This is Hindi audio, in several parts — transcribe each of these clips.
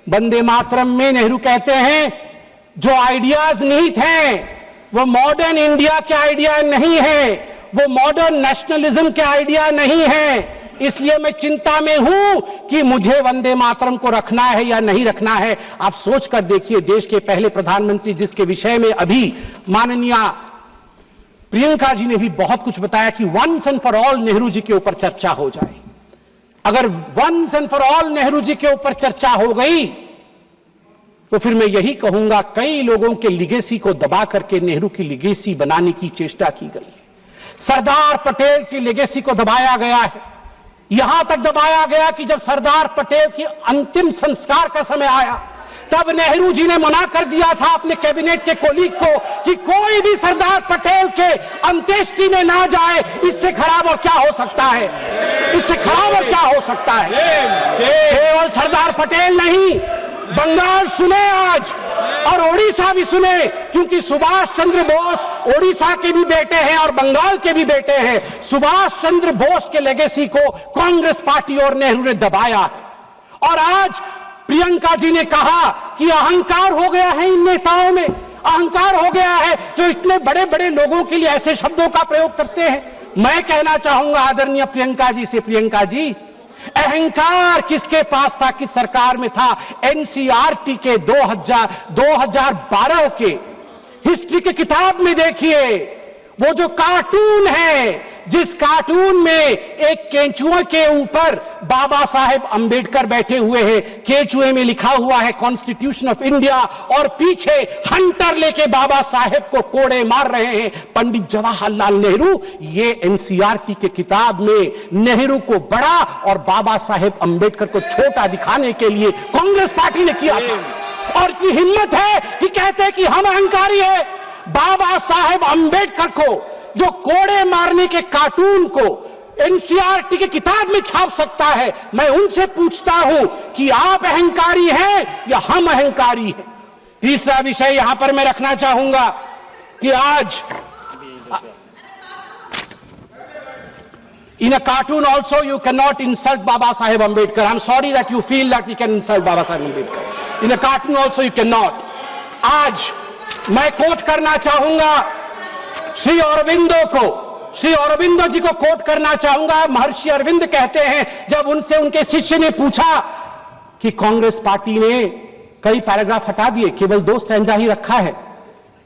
वंदे मातरम में नेहरू कहते हैं जो आइडियाज निहित हैं वो मॉडर्न इंडिया के आइडिया नहीं है, वो मॉडर्न नेशनलिज्म के आइडिया नहीं है। इसलिए मैं चिंता में हूं कि मुझे वंदे मातरम को रखना है या नहीं रखना है। आप सोच कर देखिए, देश के पहले प्रधानमंत्री जिसके विषय में अभी माननीय प्रियंका जी ने भी बहुत कुछ बताया कि once and for all Nehru ji के ऊपर चर्चा हो जाए। अगर once and for all Nehru ji के ऊपर चर्चा हो गई तो फिर मैं यही कहूंगा, कई लोगों के लिगेसी को दबा करके नेहरू की लिगेसी बनाने की चेष्टा की गई है। सरदार पटेल की लिगेसी को दबाया गया है, यहां तक दबाया गया कि जब सरदार पटेल की अंतिम संस्कार का समय आया तब नेहरू जी ने मना कर दिया था अपने कैबिनेट के कोलीग को कि कोई भी सरदार पटेल के अंत्येष्टि में ना जाए। इससे खराब और क्या हो सकता है, इससे खराब और क्या हो सकता है। केवल सरदार पटेल नहीं, बंगाल सुने आज और ओडिशा भी सुने, क्योंकि सुभाष चंद्र बोस ओडिशा के भी बेटे हैं और बंगाल के भी बेटे हैं। सुभाष चंद्र बोस के लेगेसी को कांग्रेस पार्टी और नेहरू ने दबाया है। और आज प्रियंका जी ने कहा कि अहंकार हो गया है इन नेताओं में, अहंकार हो गया है जो इतने बड़े बड़े लोगों के लिए ऐसे शब्दों का प्रयोग करते हैं। मैं कहना चाहूंगा आदरणीय प्रियंका जी से, प्रियंका जी, अहंकार किसके पास था, किस सरकार में था? एनसीईआरटी के 2012 के हिस्ट्री के किताब में देखिए, वो जो कार्टून है, जिस कार्टून में एक केंचुए के ऊपर बाबा साहेब अंबेडकर बैठे हुए हैं, केंचुए में लिखा हुआ है कॉन्स्टिट्यूशन ऑफ इंडिया और पीछे हंटर लेके बाबा साहेब को कोड़े मार रहे हैं पंडित जवाहरलाल नेहरू। ये एनसीईआरटी के किताब में नेहरू को बड़ा और बाबा साहेब अंबेडकर को छोटा दिखाने के लिए कांग्रेस पार्टी ने किया था। और की हिम्मत है कि कहते हैं कि हम अहंकारी है। बाबा साहेब अंबेडकर को जो कोड़े मारने के कार्टून को एनसीईआरटी की किताब में छाप सकता है, मैं उनसे पूछता हूं कि आप अहंकारी हैं या हम अहंकारी हैं। तीसरा विषय यहां पर मैं रखना चाहूंगा कि आज in a cartoon also you cannot insult Baba Saheb Ambedkar. I'm sorry that you feel that you can insult Baba Saheb Ambedkar. In a cartoon also you cannot. आज मैं कोट करना चाहूंगा श्री अरविंदो को, श्री अरविंदो जी को कोट करना चाहूंगा। महर्षि अरविंद कहते हैं, जब उनसे उनके शिष्य ने पूछा कि कांग्रेस पार्टी ने कई पैराग्राफ हटा दिए, केवल 2 स्टैंजा ही रखा है,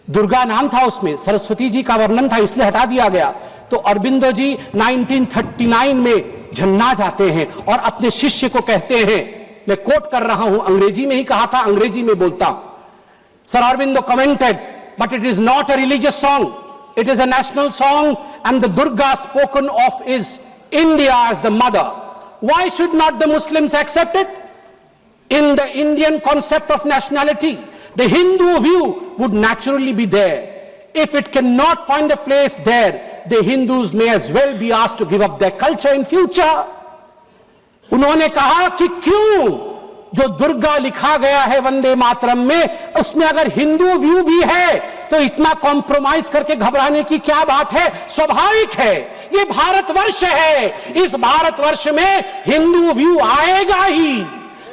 दुर्गा नाम था उसमें, सरस्वती जी का वर्णन था इसलिए हटा दिया गया, तो अरविंदो जी 1939 में झन्ना जाते हैं और अपने शिष्य को कहते हैं, मैं कोट कर रहा हूं, अंग्रेजी में ही कहा था, अंग्रेजी में बोलता हूं। Sir Aurobindo commented, but it is not a religious song. It is a national song, and the Durga spoken of is India as the mother. Why should not the Muslims accept it? In the Indian concept of nationality, the Hindu view would naturally be there. If it cannot find a place there, the Hindus may as well be asked to give up their culture in future. उन्होंने कहा कि क्यों जो दुर्गा लिखा गया है वंदे मातरम में, उसमें अगर हिंदू व्यू भी है तो इतना कॉम्प्रोमाइज करके घबराने की क्या बात है? स्वाभाविक है, ये भारतवर्ष है, इस भारतवर्ष में हिंदू व्यू आएगा ही,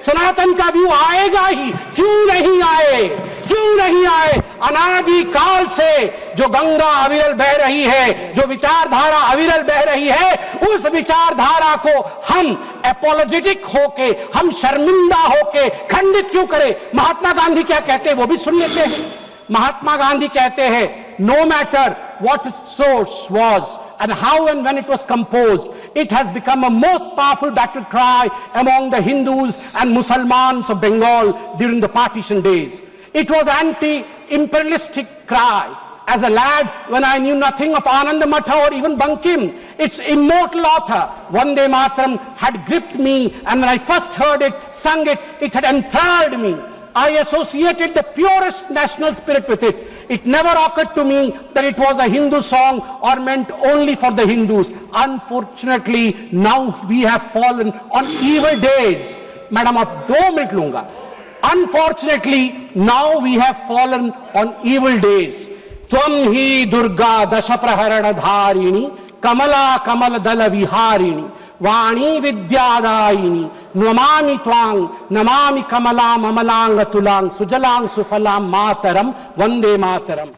सनातन का व्यू आएगा ही। क्यों नहीं आए, क्यों नहीं आए? अनादि काल से जो गंगा अविरल बह रही है, जो विचारधारा अविरल बह रही है, उस विचारधारा को हम एपोलॉजेटिक होके, हम शर्मिंदा होके खंडित क्यों करें? महात्मा गांधी क्या कहते हैं वो भी सुन लेते हैं। महात्मा गांधी कहते हैं, no matter what its source was and how and when it was composed, it has become a most powerful battle cry among the Hindus and Muslims of Bengal during the partition days. It was anti-imperialistic cry. As a lad, when I knew nothing of Ananda Matha or even Bankim, its immortal author, Vande Mataram, had gripped me, and when I first heard it, sung it, it had enthralled me. I associated the purest national spirit with it. It never occurred to me that it was a Hindu song or meant only for the Hindus. Unfortunately, now we have fallen on evil days. Madam, आप 2 मिनट लूंगा. Unfortunately, now we have fallen on evil days. त्वं ही दुर्गा दश प्रहरण धारिणी कमला कमल दल विहारिणी वाणी विद्यादायिनी नमामि त्वां नमामि कमलां अमलां अतुलां सुजलां सुफलां मातरम वंदे मातरम।